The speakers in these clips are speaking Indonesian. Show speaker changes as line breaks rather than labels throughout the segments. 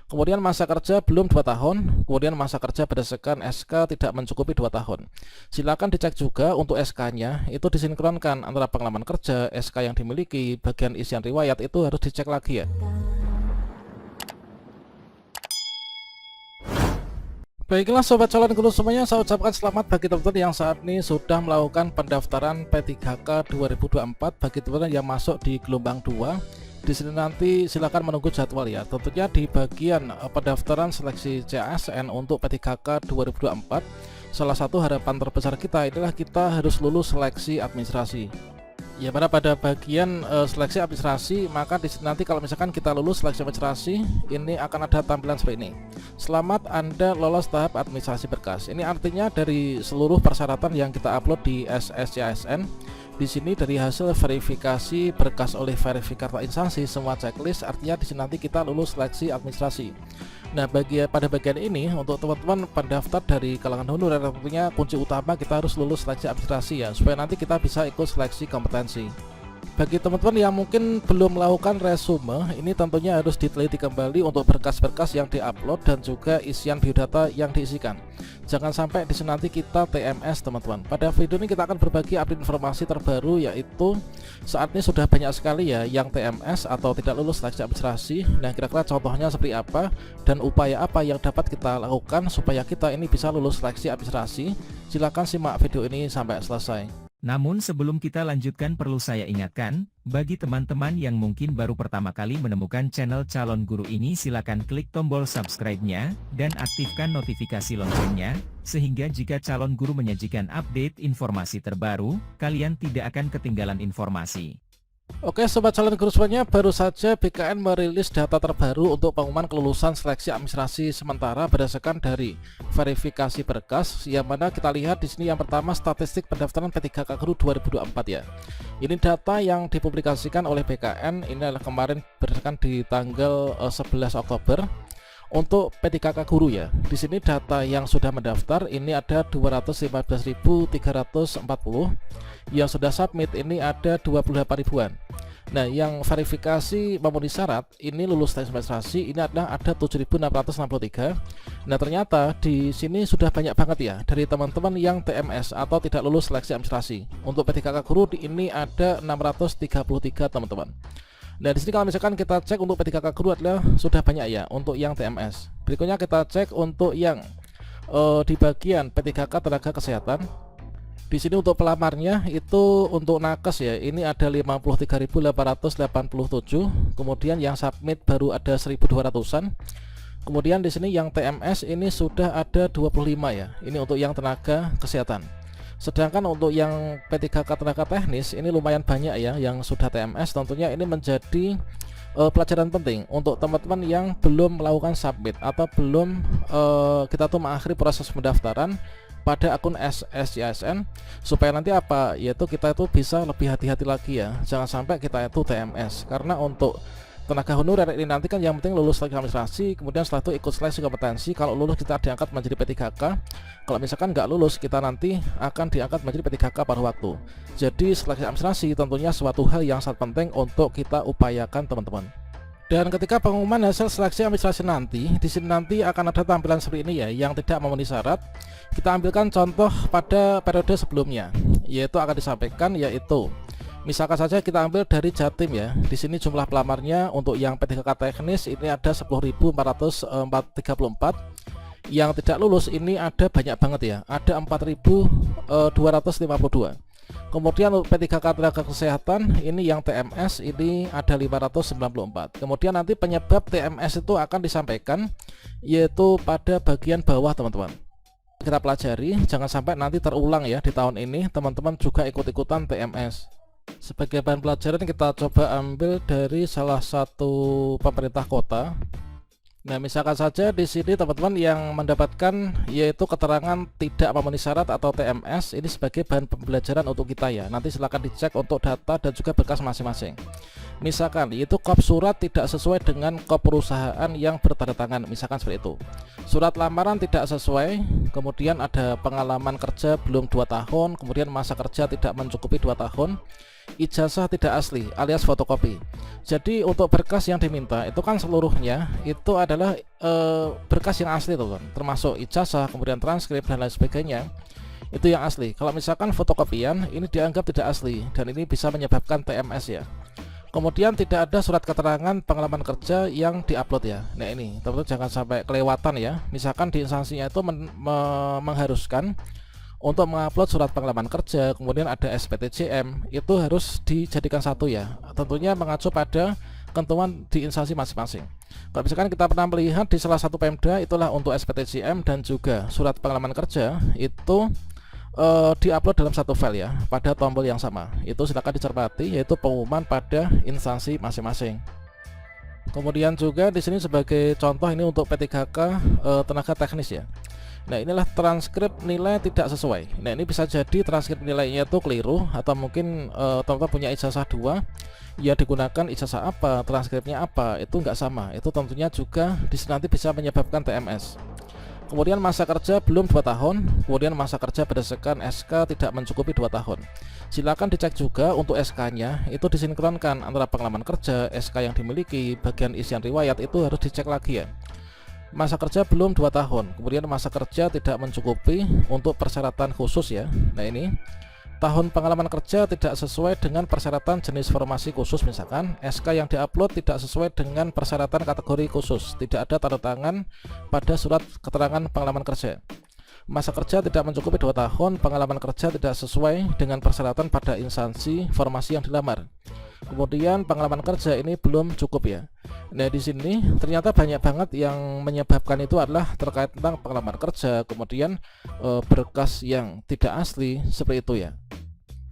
Kemudian masa kerja belum 2 tahun, kemudian masa kerja berdasarkan SK tidak mencukupi 2 tahun. Silakan dicek juga untuk SK-nya itu disinkronkan antara pengalaman kerja, SK yang dimiliki, bagian isian riwayat itu harus dicek lagi ya. Baiklah sobat calon guru semuanya, saya ucapkan selamat bagi teman-teman yang saat ini sudah melakukan pendaftaran P3K 2024 bagi teman-teman yang masuk di gelombang 2. Di sini nanti silakan menunggu jadwal ya. Tentunya di bagian pendaftaran seleksi CASN untuk P3K 2024, salah satu harapan terbesar kita adalah kita harus lulus seleksi administrasi. Ya, pada bagian seleksi administrasi, maka di sini nanti kalau misalkan kita lulus seleksi administrasi, ini akan ada tampilan seperti ini. Selamat Anda lolos tahap administrasi berkas. Ini artinya dari seluruh persyaratan yang kita upload di SSCASN, di sini dari hasil verifikasi berkas oleh verifikator instansi semua checklist, artinya di sini nanti kita lulus seleksi administrasi. Nah, pada bagian ini untuk teman-teman pendaftar dari kalangan honorer, tentunya kunci utama kita harus lulus seleksi administrasi ya, supaya nanti kita bisa ikut seleksi kompetensi. Bagi teman-teman yang mungkin belum melakukan resume, ini tentunya harus diteliti kembali untuk berkas-berkas yang diupload dan juga isian biodata yang diisikan. Jangan sampai di sini nanti kita TMS teman-teman. Pada video ini kita akan berbagi update informasi terbaru, yaitu saat ini sudah banyak sekali ya yang TMS atau tidak lulus seleksi administrasi. Nah, kira-kira contohnya seperti apa dan upaya apa yang dapat kita lakukan supaya kita ini bisa lulus seleksi administrasi. Silahkan simak video ini sampai selesai.
Namun sebelum kita lanjutkan, perlu saya ingatkan, bagi teman-teman yang mungkin baru pertama kali menemukan channel Calon Guru ini, silakan klik tombol subscribe-nya, dan aktifkan notifikasi loncengnya, sehingga jika Calon Guru menyajikan update informasi terbaru, kalian tidak akan ketinggalan informasi.
Oke sobat calon guru semuanya, baru saja BKN merilis data terbaru untuk pengumuman kelulusan seleksi administrasi sementara berdasarkan dari verifikasi berkas, yang mana kita lihat di sini yang pertama statistik pendaftaran P3K Guru 2024 ya. Ini data yang dipublikasikan oleh BKN, ini adalah kemarin berdasarkan di tanggal 11 Oktober. Untuk P3K Guru ya, di sini data yang sudah mendaftar ini ada 215.340, yang sudah submit ini ada 28 ribuan. Nah, yang verifikasi memenuhi syarat ini lulus tes administrasi ini adalah ada 7.663. Nah, ternyata di sini sudah banyak banget ya dari teman-teman yang TMS atau tidak lulus seleksi administrasi. Untuk P3K Guru ini ada 633 teman-teman. Nah, di sini kalau misalkan kita cek untuk P3K Guru adalah sudah banyak ya untuk yang TMS. Berikutnya kita cek untuk yang di bagian P3K tenaga kesehatan. Di sini untuk pelamarnya itu untuk nakes ya, ini ada 53.887. Kemudian yang submit baru ada 1.200-an. Kemudian di sini yang TMS ini sudah ada 25 ya. Ini untuk yang tenaga kesehatan. Sedangkan untuk yang P3K tenaga teknis ini lumayan banyak ya yang sudah TMS. Tentunya ini menjadi pelajaran penting untuk teman-teman yang belum melakukan submit atau belum kita tuh mengakhiri proses pendaftaran pada akun SSCASN, supaya nanti apa, yaitu kita itu bisa lebih hati-hati lagi ya, jangan sampai kita itu TMS. Karena untuk tenaga honorer ini nanti kan yang penting lulus seleksi administrasi, kemudian setelah itu ikut seleksi kompetensi. Kalau lulus kita diangkat menjadi P3K, kalau misalkan nggak lulus kita nanti akan diangkat menjadi P3K paruh waktu. Jadi seleksi administrasi tentunya suatu hal yang sangat penting untuk kita upayakan teman-teman. Dan ketika pengumuman hasil seleksi administrasi nanti, di sini nanti akan ada tampilan seperti ini ya, yang tidak memenuhi syarat. Kita ambilkan contoh pada periode sebelumnya, yaitu akan disampaikan, yaitu misalkan saja kita ambil dari Jatim ya. Di sini jumlah pelamarnya untuk yang P3K teknis ini ada 10.434. Yang tidak lulus ini ada banyak banget ya, ada 4.252. Kemudian untuk P3K tenaga kesehatan ini yang TMS ini ada 594. Kemudian nanti penyebab TMS itu akan disampaikan, yaitu pada bagian bawah teman-teman. Kita pelajari jangan sampai nanti terulang ya di tahun ini teman-teman juga ikut-ikutan TMS. Sebagai bahan pelajaran kita coba ambil dari salah satu pemerintah kota. Nah, misalkan saja di sini teman-teman yang mendapatkan yaitu keterangan tidak memenuhi syarat atau TMS, ini sebagai bahan pembelajaran untuk kita ya. Nanti silahkan dicek untuk data dan juga berkas masing-masing. Misalkan itu kop surat tidak sesuai dengan kop perusahaan yang bertanda tangan, misalkan seperti itu. Surat lamaran tidak sesuai, kemudian ada pengalaman kerja belum 2 tahun, kemudian masa kerja tidak mencukupi 2 tahun, ijazah tidak asli alias fotokopi. Jadi untuk berkas yang diminta itu kan seluruhnya itu adalah berkas yang asli tuh kan, termasuk ijazah, kemudian transkrip dan lain sebagainya. Itu yang asli. Kalau misalkan fotokopian ini dianggap tidak asli dan ini bisa menyebabkan TMS ya. Kemudian tidak ada surat keterangan pengalaman kerja yang diupload ya. Nah ini teman-teman jangan sampai kelewatan ya. Misalkan di instansinya itu mengharuskan untuk mengupload surat pengalaman kerja, kemudian ada SPTJM, itu harus dijadikan satu ya. Tentunya mengacu pada ketentuan di instansi masing-masing. Kalau misalkan kita pernah melihat di salah satu Pemda itulah untuk SPTJM dan juga surat pengalaman kerja itu diupload dalam satu file ya, pada tombol yang sama. Itu silakan dicermati, yaitu pengumuman pada instansi masing-masing. Kemudian juga di sini sebagai contoh ini untuk P3K tenaga teknis ya. Nah inilah transkrip nilai tidak sesuai. Nah ini bisa jadi transkrip nilainya itu keliru, atau mungkin teman-teman punya ijazah 2 ya, digunakan ijazah apa, transkripnya apa, itu nggak sama. Itu tentunya juga di sini nanti bisa menyebabkan TMS. Kemudian masa kerja belum 2 tahun, kemudian masa kerja berdasarkan SK tidak mencukupi 2 tahun. Silakan dicek juga untuk SK-nya itu disinkronkan antara pengalaman kerja, SK yang dimiliki, bagian isian riwayat itu harus dicek lagi ya. Masa kerja belum 2 tahun, kemudian masa kerja tidak mencukupi untuk persyaratan khusus ya. Nah ini tahun pengalaman kerja tidak sesuai dengan persyaratan jenis formasi khusus, misalkan SK yang diupload tidak sesuai dengan persyaratan kategori khusus, tidak ada tanda tangan pada surat keterangan pengalaman kerja. Masa kerja tidak mencukupi 2 tahun, pengalaman kerja tidak sesuai dengan persyaratan pada instansi formasi yang dilamar. Kemudian pengalaman kerja ini belum cukup ya. Nah di sini ternyata banyak banget yang menyebabkan itu adalah terkait tentang pengalaman kerja, kemudian berkas yang tidak asli seperti itu ya.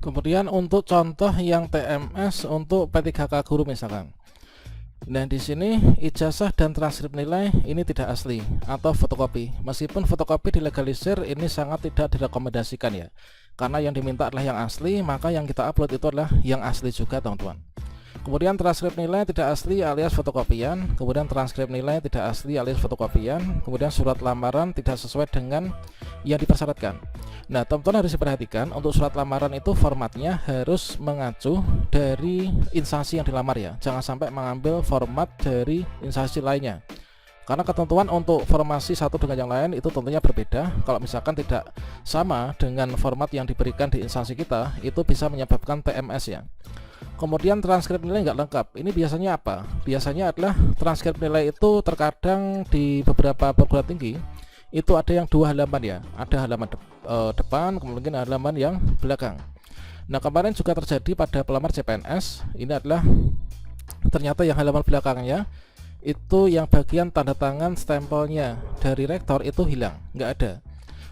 Kemudian untuk contoh yang TMS untuk P3K guru misalkan. Nah di sini ijazah dan transkrip nilai ini tidak asli atau fotokopi. Meskipun fotokopi dilegalisir, ini sangat tidak direkomendasikan ya. Karena yang diminta adalah yang asli, maka yang kita upload itu adalah yang asli juga teman-teman. Kemudian transkrip nilai tidak asli alias fotokopian, kemudian transkrip nilai tidak asli alias fotokopian, kemudian surat lamaran tidak sesuai dengan yang dipersyaratkan. Nah teman-teman harus diperhatikan untuk surat lamaran itu formatnya harus mengacu dari instansi yang dilamar ya, jangan sampai mengambil format dari instansi lainnya. Karena ketentuan untuk formasi satu dengan yang lain itu tentunya berbeda. Kalau misalkan tidak sama dengan format yang diberikan di instansi kita, itu bisa menyebabkan TMS ya. Kemudian transkrip nilai nggak lengkap. Ini biasanya apa? Biasanya adalah transkrip nilai itu terkadang di beberapa perguruan tinggi itu ada yang 2 halaman ya. Ada halaman depan, kemudian halaman yang belakang. Nah kemarin juga terjadi pada pelamar CPNS. Ini adalah ternyata yang halaman belakangnya itu yang bagian tanda tangan stempelnya dari rektor itu hilang, nggak ada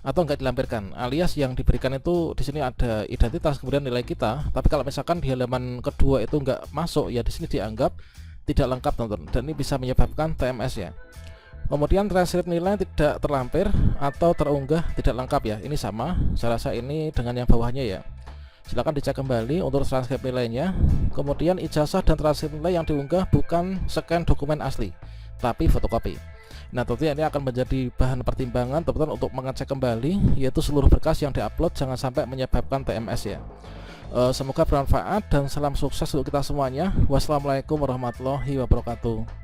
atau nggak dilampirkan, alias yang diberikan itu di sini ada identitas kemudian nilai kita, tapi kalau misalkan di halaman kedua itu nggak masuk ya, di sini dianggap tidak lengkap teman-teman, dan ini bisa menyebabkan TMS ya. Kemudian transkrip nilai tidak terlampir atau terunggah tidak lengkap ya, ini sama, saya rasa ini dengan yang bawahnya ya. Silakan dicek kembali untuk transkrip nilainya. Kemudian ijazah dan transkrip nilai yang diunggah bukan scan dokumen asli, tapi fotokopi. Nah tentunya ini akan menjadi bahan pertimbangan teman-teman untuk mengecek kembali, yaitu seluruh berkas yang diupload jangan sampai menyebabkan TMS ya. Semoga bermanfaat dan salam sukses untuk kita semuanya. Wassalamualaikum warahmatullahi wabarakatuh.